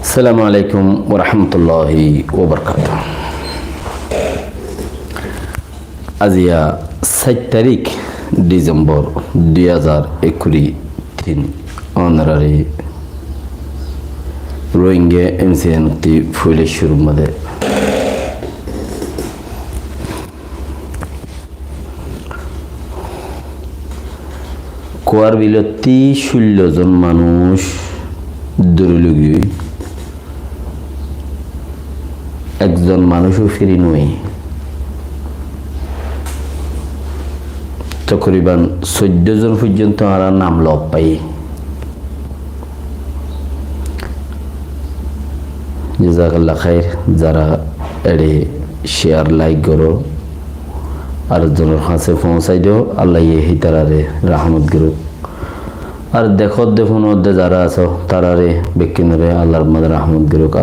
আসসালামু আলাইকুম ওয়া রাহমাতুল্লাহি ওয়া বারাকাতুহু। আজিয়া 7 তারিখ ডিসেম্বর 2021 অনারারি রোহিঙ্গা এমসিএনটি ফুলে শুরু মধ্যে কোয়ার বিলতি 16 জন মানুষ দুর্লভী একজন মানুষও ফিরি নয়। তকরিবান 14 জন পর্যন্ত আমরা নাম লব পাই। জাযাকাল্লাহ খাইর। যারা এড়ে শেয়ার লাইক করো আর জনের কাছে পৌঁছাই দিও, আল্লাহ হিতারারে রহমত করুক। আর দেখুন যারা আছো তারারে বেকিনরে আল্লাহর মধ্যে রহমত করুক।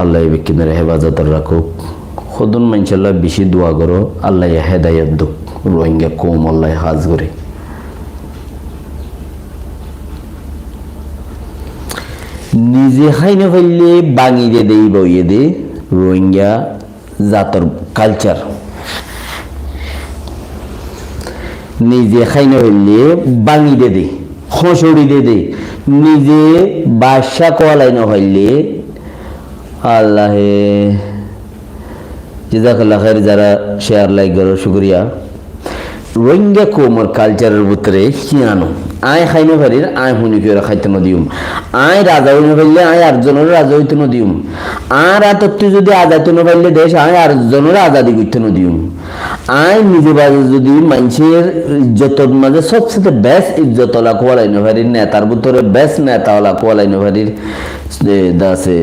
আল্লাহ বেকিনরে হেফাজত রাখুক। খুদুন মানশাল্লাহ বেশি দোয়া করো, আল্লাহ হেদায়ত দুক। রোহিঙ্গা কৌম আল্লাহ হাজ করে। নিজে খাইনে ফেললে বাঙি দে দেই বইয়ে দে রোহিঙ্গা জাতর কালচার। নিজে খাইনে ফেললে বাঙি দে দে খসড়ি দে নিজে বাদশা কোয়ালাই না হইলে আল্লাহে জাযাকাল্লাহ খাইর। যারা শেয়ার লাইক করো শুকরিয়া। রোহিঙ্গা কৌমর কালচারের ভিতরে হিয়ানো আয় খাইনে পারির আয় হুনি করে খাইতে নদিউম। আয় রাজা হইতে পারলে আয় আটজনের রাজা হইতে নদিউম। আর আতত্তি যদি আজাইতে না পারলে দেশ আয় আটজনের আজাদি করতে নদিউম। আয় নিজে বাজে যদি মানুষের ইজ্জতর মাঝে সবচেয়ে বেস্ট ইজ্জতওয়ালা কোয়ালাই না পারির, নেতার ভিতরে বেস্ট নেতাওয়ালা কোয়ালাই না পারির আছে।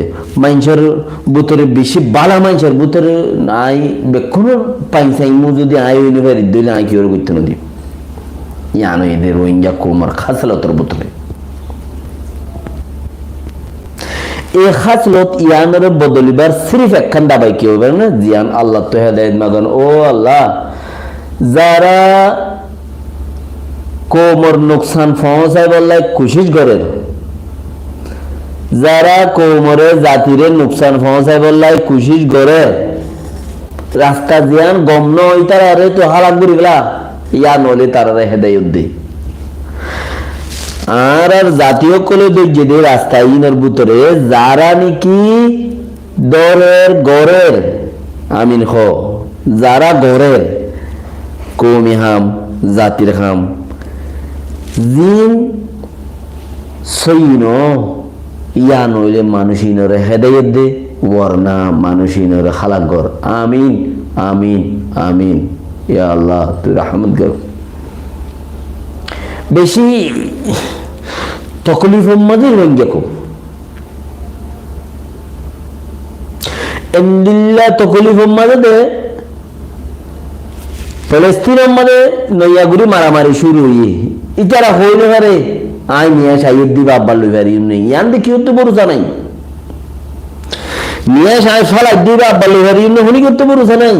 মানুষের ভিতরে বেশি বালা মানুষের ভিতরে আয় কোনো পাইসাইমু যদি আয় হইলে পারি দিলে আয় কি করে করতে নদী ইয়ানো এদের রোহিঙ্গা কৌমার খাসলতর ভিতরে এই খাসলত ইয়ানের বদলিবার সিরিফ একখান দাবাই কি হবে না জিয়ান আল্লাহ তো হেদায়েত মাগন। ও আল্লাহ, যারা কৌমর নোকসান পৌঁছায় বললাই কোশিশ করেন, যারা কৌমরে জাতিরে নোকসান পৌঁছায় বললাই কোশিশ করে রাস্তা জিয়ান গম নয় তারা আরে তো হালাক করি গেলা ইয়া নলে তারা হেদায়ত দে। আর জাতীয় কলে যে রাস্তা ইনের ভিতরে যারা নাকি দরের গড়ের আমিন খ যারা গড়ের কৌমি হাম জাতির হাম জিন সইন ইয়া নইলে মানুষ ইনরে হেদায়ত দে ওয়ারনা মানুষ ইনরে হালাক গর। আমিন আমিন আমিন ইয়া আল্লাহ তুই রহমত কর। বেশি তকলিফ মাঝে রোহিঙ্গা কো এন্দিল্লা তকলিফ মাঝে দে ফলস্তিনের মাঝে নইয়াগুড়ি মারামারি শুরু হইয়ে ইতারা হইলে পারে আই নিয়ে সাইড দিবা আব্বার লই পারি নেই ইয়ান দেখি তো ভরসা নাই। নিয়ে সাই ফলাই দিবা আব্বার লই পারি নেই হুনি করতে ভরসা নাই।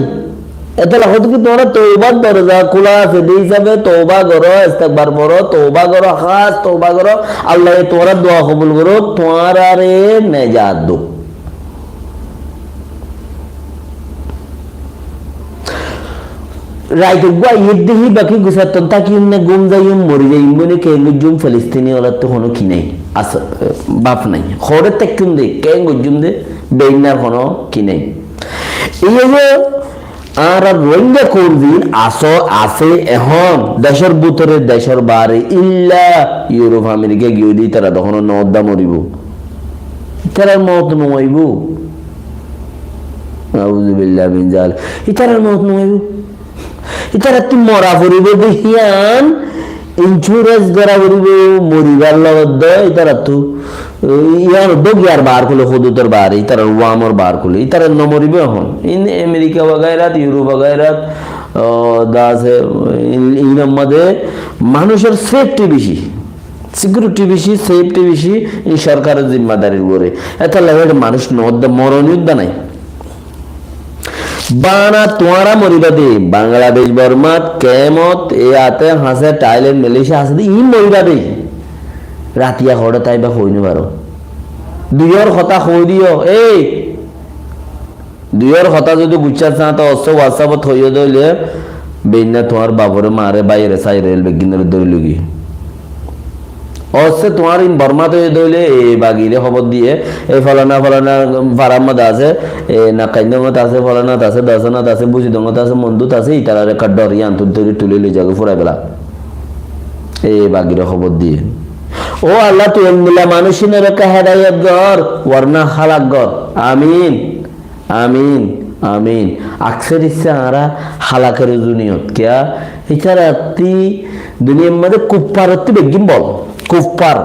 এতলা হতো কি তোমরা তওবার দরজা খোলা আছে এই হিসাবে তওবা করো, ইস্তেগফার করো, তওবা করো, খাস তওবা করো। আল্লাহ তোমরা দোয়া কবুল করো, তোমারে নেজাত দো। রাইতে গুয়া ইদ্দিহি বাকি গুসাতন তাকি উন্নে গুম যাইম মরি যাইম বনে কে গুজুম ফিলিস্তিনি ওলা তো কোনো কি নাই আস বাপ নাই খড়ে তেকুম দে কে গুজুম দে বেইনার কোনো কি নাই। এই যে আর রোহিঙ্গা কোনদিন আসো আছে এখন দেশের ভিতরে দেশের বাইরে ইল্লা ইউরোপ আমেরিকা গিয়ে দি তারা তখন নদা মরিব তারার মত নমাইব আউযুবিল্লাহি মিন জাল ইতারার মত নমাইব ইতারা তুই মরা পড়িব দেখিয়ান ইন্স্যুরেন্স করা পড়িব মরিবার লগত ইতারা তো ইয়ার দগিয়ার বার খুলে হদুতর বার ইতারা ওয়ামর বার খুলে ইতারা নমরিব এখন ইন আমেরিকা বাগায়রাত ইউরোপ বাগায়রাত দাসে ইনের মধ্যে মানুষের সেফটি বেশি, সিকিউরিটি বেশি, সেফটি বেশি এই সরকারের জিম্মাদারির উপরে। এত লাগে মানুষ মরণ যুদ্ধ নাই বানা তোমারা মরিবা দে বাংলাদেশ বর্মাত কেমত এ আতে হাসে টাইলেন্ড মালয়েশিয়া হাসে ই মরিবা দে রাতিয়া হড়ে তাই বা হইনি পারো দুইয়ের কথা কই দিও এই দুইয়ের কথা যদি গুচ্ছা চা তো অস্ত হোয়াটসঅ্যাপত হইয়া দইলে বেইনা তোমার বাবরে মারে বাইরে সাইরে বেগিনের ধরে লগি অস্তে তোমার ইন বর্মা তো দইলে এই বাগিরে খবর দিয়ে এই ফলানা ফলানা ফারামত আছে এ নাকাইন্দমত আছে ফলানাত আছে দশনাত আছে বুঝিদমত আছে মন্দুত আছে ইতারা রেখার ডরি আন্তর ধরে তুলে লই যাবে ফুরাই বেলা এই বাগিরে খবর দিয়ে ও আল্লাহ তুই মিলা মানুষিনের রেখা হেদায়ত গর ওয়ারনা হালাক গর আমিন আমিন আমিন আকসর ইচ্ছা আরা হালাকের দুনিয়ত কিয়া এছাড়া তি দুনিয়ার মধ্যে কুপ্পারত্তি বেগিম বল কুপ্পার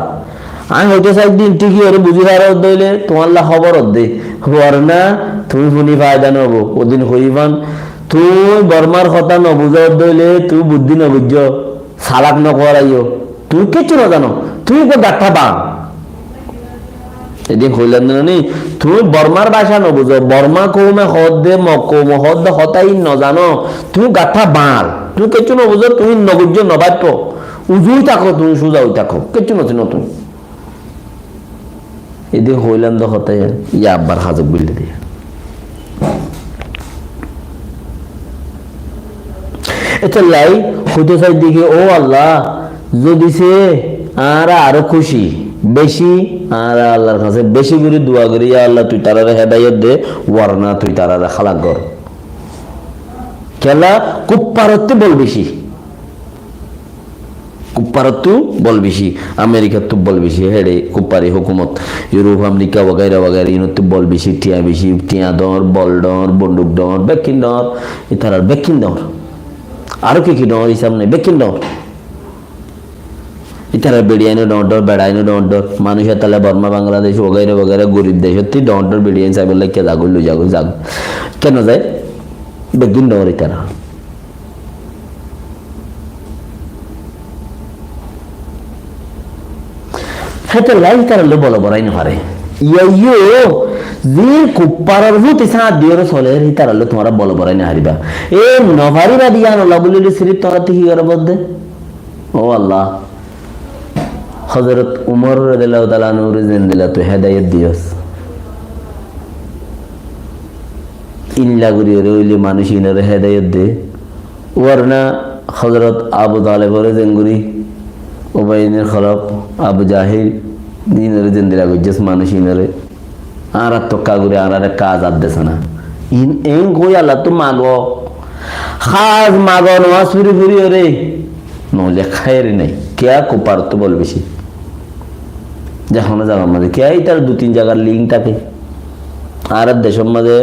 আমি হইতে চাই দিন ঠিকই ওরে বুঝি আর দইলে তোমার লা খবর দে হওয়ার না তুমি শুনি ফায়দা নব ওদিন হইবান তুই বর্মার কথা নবুঝ দইলে তুই বুদ্ধি নবুঝ সালাক নকরাইও তুই কিছু না জানো তুই গাঠা বান এদিন হইলেন নি তুমি বর্মার ভাষা নবুঝ বর্মা কৌমে হদ দে মকৌম হদ দে হতাই নজানো তুই গাঠা বাল তুই কিছু নবুঝ তুমি নবুঝ নবাদ্য উজুই থাকো তুমি সুজাই থাকো কিছু নথি নতুন এদিন হইলেন তো হতাই ইয়া আব্বার হাজক বিল্লি দিয়ে এটা লাই হইতে চাই দিকে ও আল্লাহ যদি সে আর আরো খুশি বেশি আর আল্লাহর কাছে বেশি করে দোয়া করি আল্লাহ তুই তারারে হেদায়েত দে ওয়ারনা তুই তারারে খালাক কর খেলা কুপ্পারত্বে বল বেশি কুপ্পারত্তু বল বেশি আমেরিকার তো বল বেশি হেডে কুপ্পারি হুকুমত ইউরোপ আমেরিকা वगैरह वगैरह ইনত বল বেশি টিয়া দর বল ডর বন্দুক ডর বেকিন ডর ইতারার বেকিন ডর আরো কি ডর হিসাব নেই বেকিন ডর ইতারা বেড়িয়ানো ডর বেড়াইনো ডর মানুষের তাহলে বর্মা বাংলাদেশ वगैरह वगैरह গরিব দেশ সত্যি ডর বেড়িয়ান সাহেব কে জাগল লই যাগ কেন যায় বেকিন ডর ইতারা হেতে লাই তারা লো বলো বড়াই না পারে ইয়ো যে কুপ্পারার ভূতি সাথ দিওর চলে হি তারা লো তোমারা বলো বড়াই না হারিবা এ নভারিবা দিয়া নলা বলিলে সিরিপ তোরা কি করে বলদে ও আল্লাহ হযরত উমর রাদিয়াল্লাহু তাআলা নূর জিন্দিলা তো হেদায়েত দিওস ইল্লা গুরি রইলে মানুষ ইনারে হেদায়েত দে ওয়ারনা হযরত আবু তালেব রে জেঙ্গুরি ওবাইনের খলক আবু জাহিল দিনের জিন্দিরা গজ্জেস মানুষ ইনরে আর তো কাগুরে আর কাজ আর দেছে না ইন এন কই আল্লাহ তো মাগো খাজ মাগো নওয়াজ ফুরি ফুরি রে নলে খায়রে নাই কে কোপার তো বল বেশি যখন জায়গা মধ্যে কে তার দু তিন জায়গার লিঙ্ক থাকে আর দেশের মধ্যে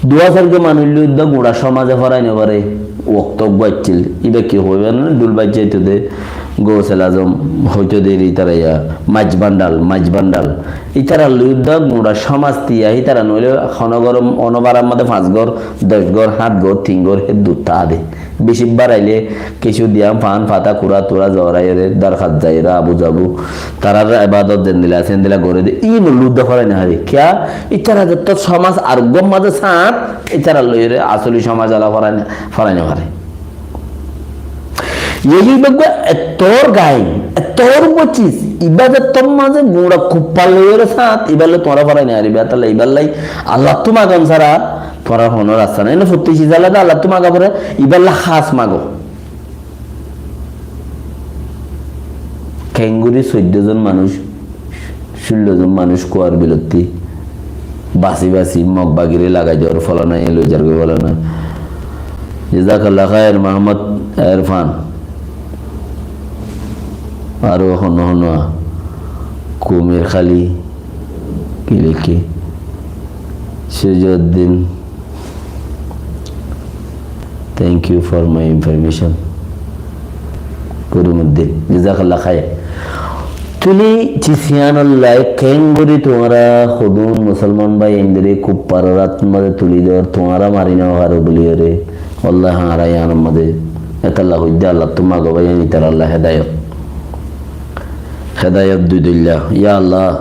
দুয়া সালকে মানুষ লুদ্ধ গোড়া সমাজে হরাই নেবারে ওক্তব্য বাচ্চিল ইবে কি হইবে না ডুল বাচ্চাইতে দে গৌসেল আজম হইতে দেরি তারা মাছ বান্ডাল ইতারা লুদ্ধ গোড়া সমাজ তিয়া ইতারা নইলে খনগর অনবারার মধ্যে 5 ঘর 10 ঘর 7 ঘর 3 ঘর হে দুটা দে বেশি বাড়াইলে কিছু দিয়া পান পাতা কুড়া তোরা জরাইরে দরখাত যাইরা আবু যাবু তারার ইবাদত দেন দিলা সেন দিলা করে দে ই লুদ্ধ হরাই না হারি কিয়া ইতারা যত সমাজ আর গম মাঝে সাত ইতারা লইরে আসলি সমাজ আলা ফরাই না হারে यही बग्गा तोर गाय तोर बचिस इबादत तुम माजे गुड़ा कुप्पा लेरे साथ इबाले तोरा फरा नहीं आ रही बात लाई इबालाई अल्लाह तुम आगम सारा तोरा होनो रास्ता नहीं ना फुट्टी चीज़ आला अल्लाह तुम आगम परे इबाला खास मागो केंगुरी 14 জন মানুষ 16 জন মানুষ কোয়ার বিলতি বাসি মগ বাগিরে লাগাই যাওয়ার ফলানা এলো জারগে ফলানা জাযাকাল্লাহ খায়ের মোহাম্মদ ইরফান আরো হন কুমের খালি কি লিখে সুজউদ্দিন thank you for my information কুরুমুদ্দিন জাযাকাল্লাহ খায়ের তুলি চিসিয়ানাল্লাহ কেঙ্গুরি তোমারা খুদুন মুসলমান ভাই ইন্দ্রে খুব পারাত মধ্যে তুলি দেওয়ার তোমারা মারি না হারো বলি রে আল্লাহ হারাই আনার মধ্যে এতাল্লাহ হইদা আল্লাহ তোমা গবাই নিতার আল্লাহ হেদায়ত দুইদুল্লাহ ইয়া আল্লাহ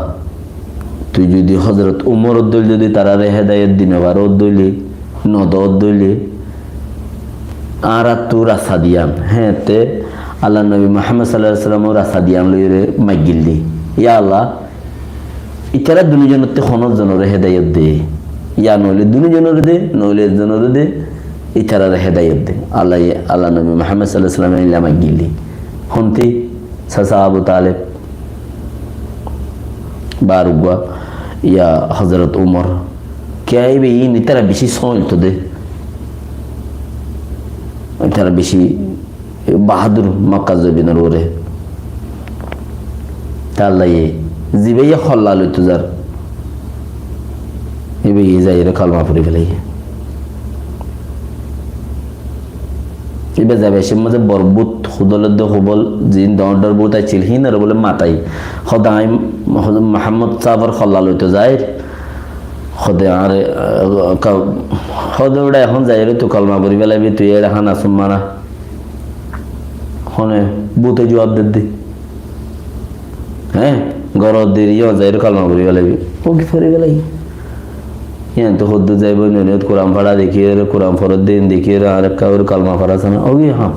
তুই যদি হযরত উমর উদ্দুল যদি তারারে হেদায়ত দিনে বার উদ্দুলি নদ উদ্দুলি আর তুর রাস্তা দিয়াম হ্যাঁ তে আল্লাহ নবী মুহাম্মদ সাল্লাল্লাহু আলাইহি ওয়াসাল্লাম রাস্তা দিয়াম লইরে মাইগিল দি ইয়া আল্লাহ ইতারা দুজনতে খনজ জনরে হেদায়ত দে ইয়া নইলে দুজনের দে নইলে জনের দে ইতারা হেদায়ত দে আল্লাহ আল্লাহ নবী মুহাম্মদ সাল্লাল্লাহু আলাইহি ওয়াসাল্লাম ইলামা গিলি হন্তি সাসা আবু তালেব বারুগা ইয়া হযরত উমর কেইবে ইতারা বেশি সইল তো দে ইতারা বেশি বাহাদুর মক্কা জবিনের ওরে তাল্লাই জিবাইয়া খল্লা লইতো যার এবে যাই রে কালমা পড়ে ফেলাই এবে যাবে সে মাঝে বরবুত খুদলদ খুবল জিন দণ্ডর বুত আইছিল হিন আর বলে মাতাই খদাই মোহাম্মদ সাহাবার খল্লা লইতো যায় খদে আরে খদে ওটা এখন যাই রে তো কালমা পড়ে ফেলাইবি তুই এর হানা সুম্মানা হনে বুতে জবাব দে হ্যাঁ গরদ দিয়ে যাই কালমা পড়ে ফেলাইবি ও কি পড়ে ফেলাই ইয়ান তো হদ্দু যাইব নিয়ত কোরআন পড়া দেখিয়ে কোরআন ফরদ দিন দেখিয়ে আর কাউর কালমা পড়া sana ওই হ্যাঁ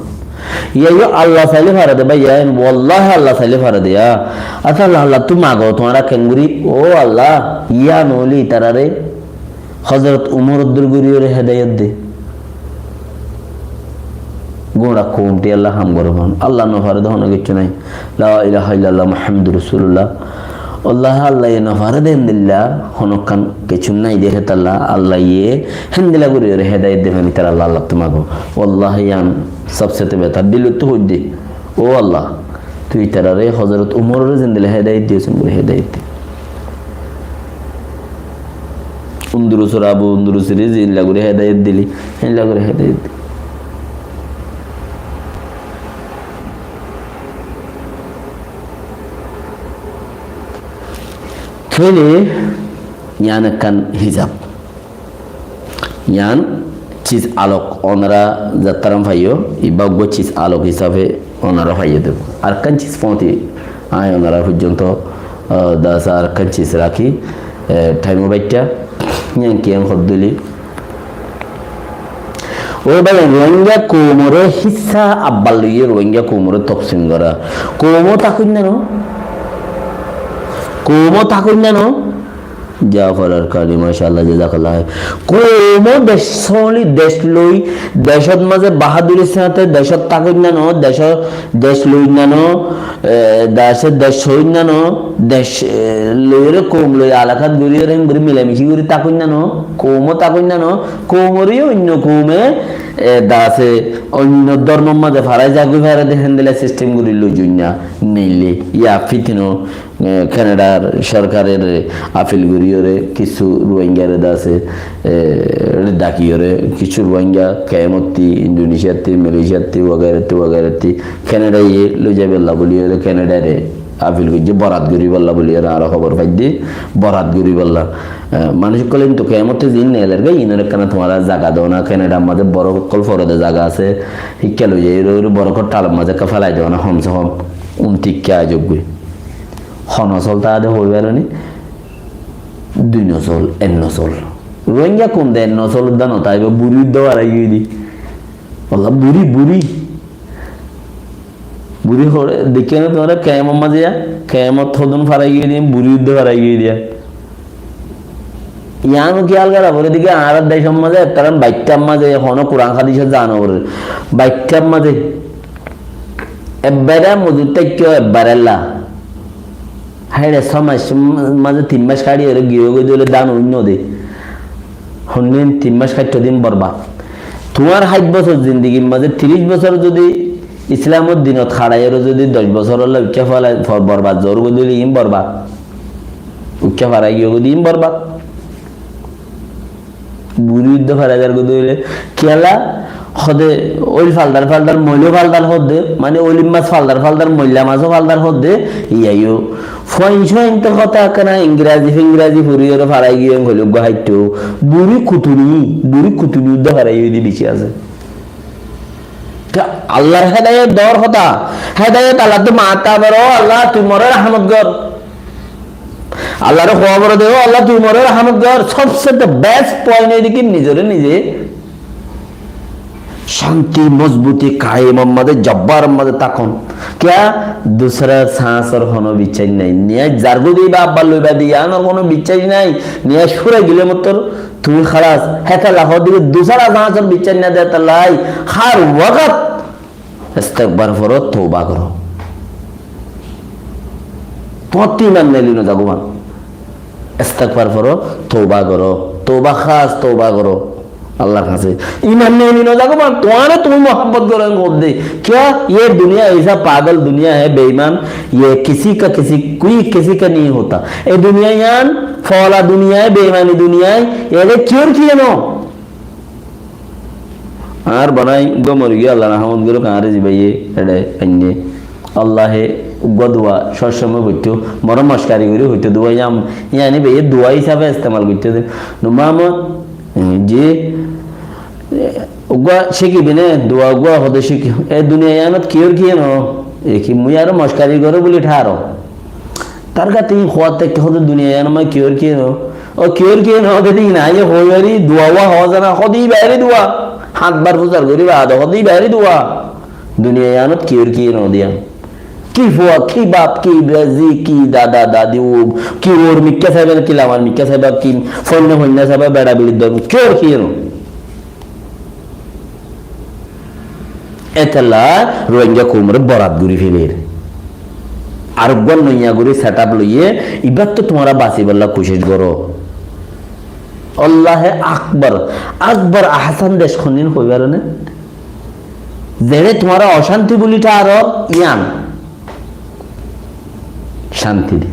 ইয়াইও আল্লাহ চাইলে ফারা দে ভাই ইয়ান ওয়াল্লাহি আল্লাহ চাইলে ফারা দে আচ্ছা আল্লাহ তুমি মাগো তোমারা কেঙ্গুরি ও আল্লাহ ইয়া নলি তারারে হযরত উমর দুরগুরিয়রে হেদায়েত দে গোড়া কোমটি আল্লাহ হাম গরমান আল্লাহ নফারে দহন কিছু নাই লা ইলাহা ইল্লাল্লাহ মুহাম্মাদুর রাসূলুল্লাহ আল্লাহ আল্লাহ নফারে দেন দিল্লা হনকান কিছু নাই দেখে তাল্লাহ আল্লাহ ইয়ে হিন্দিলা করে হেদায়েত দেবেন তার আল্লাহ আল্লাহ তোমাকে ওয়াল্লাহি ইয়ান সবচেয়ে বেটার দিল তো হই দে ও আল্লাহ তুই তারারে হযরত উমরের জিন্দিলা হেদায়েত দিয়েছেন বলে হেদায়েত দে উন্দুরুসুর আবু উন্দুরুসির জিন্দিলা করে হেদায়েত দিলি হিন্দিলা করে হেদায়েত দি ফেলে ইয়ান কান হিজাব ইয়ান চিজ আলোক ওনারা যাত্রাম ভাইও ইবাগ্য চিজ আলোক হিসাবে ওনারা ভাইয়ে দেব আর কান চিজ পৌঁতি আয় ওনারা পর্যন্ত দাস আর কান চিজ রাখি টাইম বাইটা ইয়ান কিয়ান হদ্দুলি ও ভাই রোহিঙ্গা কোমরে হিসা আব্বাল লইয়ে রোহিঙ্গা কোমরে তফসিল করা কোমো তাকুন না কোমো থাকুন না জাফর আর কালি মাশাআল্লাহ জাযাকাল্লাহ কোমো দেশলি দেশ লই দেশত মাঝে বাহাদুরের সাথে দেশত থাকুন না দেশ লই না দেশ হই না দেশ লইরে কোম লই আলাকাত গরিয়ে রেম গরি মিলামিশি গরি থাকুন না কোমো থাকুন না কোমরি অন্য কোমে দাসে অন্য ধর্ম মাঝে ফারাই জাগু ফারা দেখেন দিলে সিস্টেম গরি লই জুইনা নেইলে ইয়া ফিতিনো কানাডার সরকারের আপিল গরিয়রে কিছু রোহিঙ্গার দাসে ডাকিয়রে কিছু রোহিঙ্গা কেমতি ইন্দোনেশিয়াতে মালয়েশিয়াতে ওয়াগারেতে কানাডা ইয়ে লই যাবে আল্লাহ বলিয়রে কানাডারে আপিল করছে বরাত গরি বল্লা বলিয়রে আরো খবর পাই দি বরাত গরি বল্লা মানুষ কলেন তো কেমতে দিন নেলের গে ইনের কানা তোমার জায়গা দাও না কানাডা আমাদের বড় কল ফরদে জায়গা আছে শিক্ষা লই যায় বড় কর টাল মাঝে ফেলাই দেওয়া না হমসে হম উনটিকা যোগ্য হনসল তাদের হয়ে বেরোনি দুই নসল এন নসল রোহিঙ্গা কোন দেয় নসল উদ্যান তাই বুড়ি উদ্যান আর গিয়ে দি বললাম বুড়ি বুড়ি বুড়ি হরে দেখে না তোমার কেমন মাঝে কেমত হদন ফারাই গিয়ে দিয়ে বুড়ি উদ্যান ফারাই গিয়ে দিয়া ইয়ানো খেয়াল করা বলে দিকে আর দেশ মাঝে কারণ বাইকটার মাঝে হন কোরআন হাদিসে জানো বলে বাইকটার মাঝে এবারে মজুর থেকে এবারেলা হ্যাঁ রে সমাজ মাঝে 3 মাস কাটিয়ে গিয়ে দিলে দান অন্য দে হন্যেন 3 মাস কাটতে দিন বরবাদ তোমার 60 বছর জিন্দগির মাঝে 30 বছর যদি ইসলামের দিনত খাড়াইয়ের যদি 10 বছর হলে উচ্চা ফেলা বরবাদ জোর দিলে ইম বরবাদ উচ্চা ফারাই গিয়ে দিন বরবাদ বুড়ি যুদ্ধ ফারাই যার দিলে খেলা হদে ওই ফালদার মইলো ফালদার হদে মানে ওলিম মাছ ফালদার মইলা মাছও ফালদার হদে ইয়াইও ফইন তো কথা কেনা ইংরাজি ফুরিয়ে ফারাই গিয়ে হইল গাইতো বুড়ি কুতুনি উদ্দা ফারাই দি বেশি আছে আল্লাহর হেদায়েত দর কথা হেদায়েত আল্লাহ তো মাতা বড় আল্লাহ তুই মরে রহমত কর আল্লাহর খবর দেও আল্লাহ তুই মরে রহমত কর সবচেয়ে বেস্ট পয়েন্ট এদিকে নিজে शांति मजबूती कायम अम्मदे जब्बार अम्मदे ताकन क्या दूसरा सांस और होनो बिचाई नहीं निया जारगो दी बाप बालू बा दिया ना कोनो बिचाई नहीं निया शुरा गिले मतलब तुम खलास है तो लाहौर दी दूसरा सांस और बिचाई ना देता लाई हर वक्त इस्तगफार करो तौबा करो पति मन ले लीनो जागुमान इस्तगफार करो तौबा खास तौबा करो अल्लाह खासे ईमान नहीं लीनो जागुमान तुम्हारे तुम्हें मोहब्बत करो खोद दे क्या ये दुनिया ऐसा पागल दुनिया है बेईमान ये किसी का नहीं होता ये दुनिया यान फौला दुनिया है बेईमानी दुनिया है ये क्यों किए नो आर बनाई गो मर गया अल्लाह रहमत गुलो कहाँ रे जी भाई एडे अन्य अल्लाह है दुआ सशमय होतो मरम मस्कारी करी होतो दुआ यानी भाई दुआ हिसाब से इस्तेमाल करते थे नुमाम जी उगा शिकी बिने दुआ उगा होते शिकी ए दुनिया यानत क्यों किए नो एक ही मुझे मस्कारी करो बोली ठारो तारका तीन ख्वाते के होते दुनिया यान में क्यों किए नो और क्यों किए नो कहते हैं ना ये हो यारी दुआ हुआ हो जाना खुद ही बहरी दुआ हाथ बार फुसर करी बात खुद ही बहरी दुआ दुनिया यानत क्यों किए नो दिया की हुआ की बाप की रजी की दादा दादी वो की और मिक्का साहब की लावान मिक्का साहब की फोन में होने साहब बड़ा बिल्ली दो क्यों किए नो एतला रोहिंग्या कुमरे बरात गुरी फिलेर आरगन नैया गुरी सेटअप लइए इबात तो तुम्हारा बासी बल्ला कोशिश करो अल्लाह है अकबर आहसान देश खनिन होइबार ने जेरे तुम्हारा अशांति बुलिटा आरो यान शांति दे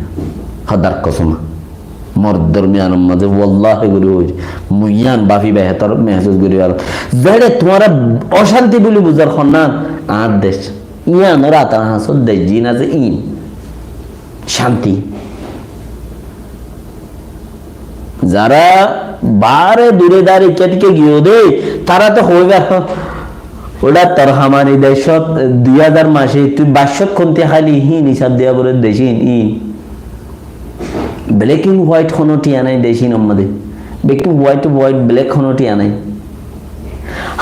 हदार कसमा मर दरमियान मजे वल्लाह गुरु मुयान बाफी बेहतर महसूस गुरु यार जेरे तुम्हारा अशांति बुली बुझार खन्ना आर देश यान राता हासो देश जीना जे इन शांति যারা বারে দূরে দাঁড়িয়ে কেটকে গিয়ে দে তারা তো হইবে ওটা তোর হামানি দেশত 2000 মাসে তুই 22 কোনতে খালি হিন হিসাব দেয়া বলে দেশিন ইন ব্ল্যাক এন্ড হোয়াইট কোনো টিয়া নাই দেশিন আমাদের হোয়াইট ব্ল্যাক কোনো টিয়া নাই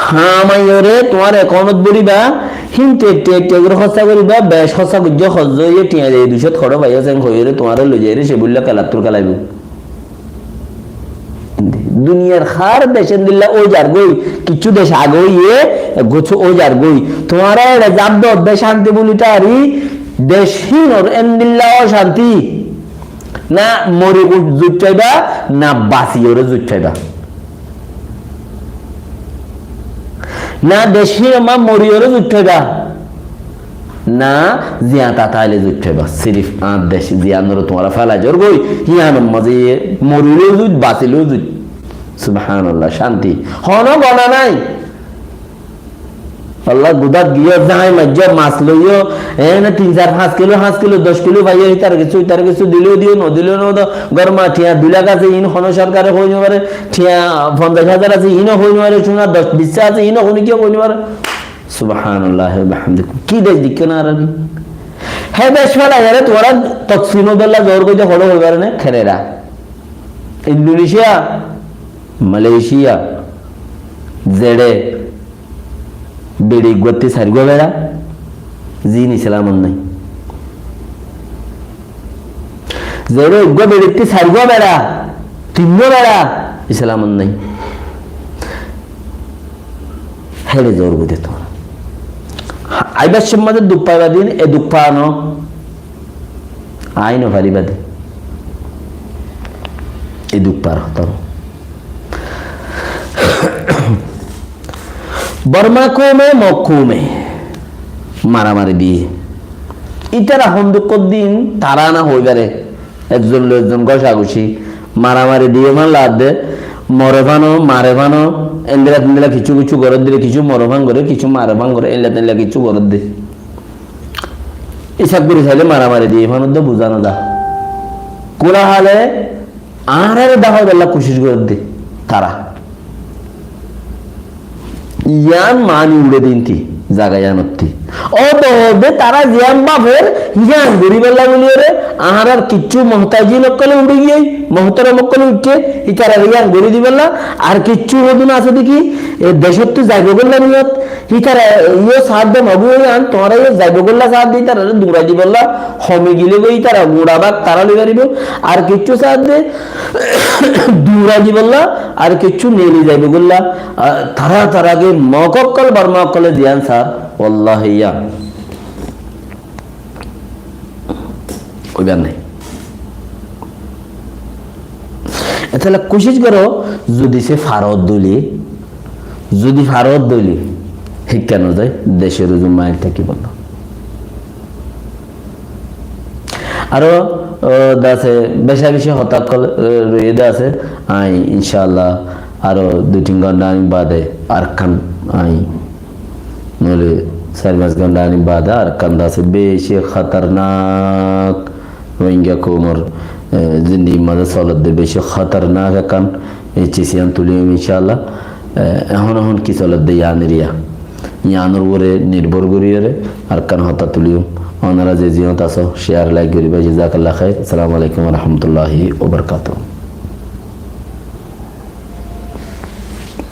হামাইরে তোমার অ্যাকাউন্টত বলিবা হিনতে একটু করে খরচা করিবা বেশ খরচা গুজ্জ খরচ হইয়ে টিয়া দেই 200 খড় ভাইয়া সেন হইরে তোমারে লই যাইরে সে বললা কালাতুর কালাইব दुनियार हर देश दिल्ला ओ जार गई किच्छु देश आगे ये गोछो ओ जार गई तुम्हारा रजाब दो देश शांति बुलिटारी देशहीन और एन दिल्ला ओ शांति ना मोरी को जुटाइबा ना बासी और जुटाइबा ना देशहीन मा मोरी और जुटाइबा ना जियाता ताले जुटाइबा सिर्फ आ देश जियानरो तुम्हारा फला जोर गई यान मजे मोरी लो जुट बासी लो जुट सुबहानअल्लाह शांति होनो गना नहीं अल्लाह गुदात गियो जाय मज्जा मास लइयो ए ना 3-4-5 किलो 10 किलो भाई इतार के दिलो दियो न तो गरमा ठिया 2 लाख আছে ইন হন সরকারে হইনো পারে ঠিয়া 50000 আছে ইনো হইনো পারে শোনা 10-20 আছে ইনো হইনো কি হইনো পারে সুবহানাল্লাহ ওয়া বিহামদিহি কি দেশ দিকে না আরবি হে দেশ वाला यार তোরা তকসিনো বেলা জোর কইতে হলো হইবারে না খেরেরা ইন্দোনেশিয়া मलेशिया जेडे बेड़ी गोत्ती सारगो बेड़ा जीन इस्लाम नहीं जेडे गो बेड़ी सारगो बेड़ा तीनों बेड़ा इस्लाम नहीं हेरे जोर बुझे तो आइबार सम्माद दुप्पा दिन ए दुप्पा नो आइनो भारी बादे ए दुप्पा होता बर्मा में मक्कू में मारामारी दिए इतारा हंदुक दिन तारा ना हो बारे একজন লোকজন ঘষাঘষি মারামারি দিয়ে মান লাদ দে মরভানো মারেভানো এন্দিরা কিছু কিছু গরদ দিলে কিছু মরভান করে কিছু মারভান করে এলা কিছু গরদ দে ইসাব করে চাইলে মারামারি দিয়ে মানুষ তো বুঝানো দা কোলা হালে আরে দেখা বেলা কোশিশ করে দে তারা ইয়ান মানি উড়ে দিনতি জায়গা জানতি ও তো হবে তারা জিয়াম বাফের ইয়ান গরিবেলা বলিয়ে রে আহার কিচ্ছু মহতাজি নকলে উড়ে গিয়ে মহতর মকলে উঠে ইতারা ইয়ান গরি দিবেলা আর কিচ্ছু হদুন আছে দেখি এ দেশত তো জায়গা বললা নিয়ত কি তারা ইয়ে সাথ দে মাবু আন তোরা ইয়ে যাইব গল্লা সাথ দি তারা দূরা দি বললা হমে গিলে গই তারা গুড়াবাক তারা লই পারিব আর কিচ্ছু সাথ দে দূরা দি বললা আর কিচ্ছু নেলি যাইব গল্লা তারা তারাগে মকক্কল বর্মকলে দিয়ান স্যার ওয়াল্লাহি ইয়া ওইবার নাই তাহলে কোশিশ করো যদি সে ফারত দলি যদি ফারত দলি শিক্ষা ন যায় দেশের মায়ের থাকি বলল আরো আছে বেশা বেশি হঠাৎ রয়ে আছে আই ইনশাআল্লাহ আরো 2-3 ঘন্টা আমি বাদে আর কান আই নলে 4-5 ঘন্টা আমি বাদে আর কান আছে বেশি খতরনাক রোহিঙ্গা কোমর জিন্দি মাঝে চলত দে বেশি খতরনাক কান এই চিসিয়ান তুলি ইনশাআল্লাহ এখন কি চলত দে ইয়ানোর উপরে নির্ভর করিয়ে আর কান হতা তুলিও ওনারা যে জিয়ত আছো শেয়ার লাইক করিবা জাযাকাল্লাহ খাইর আসসালামু আলাইকুম ওয়া রাহমাতুল্লাহি ওয়া বারাকাতুহু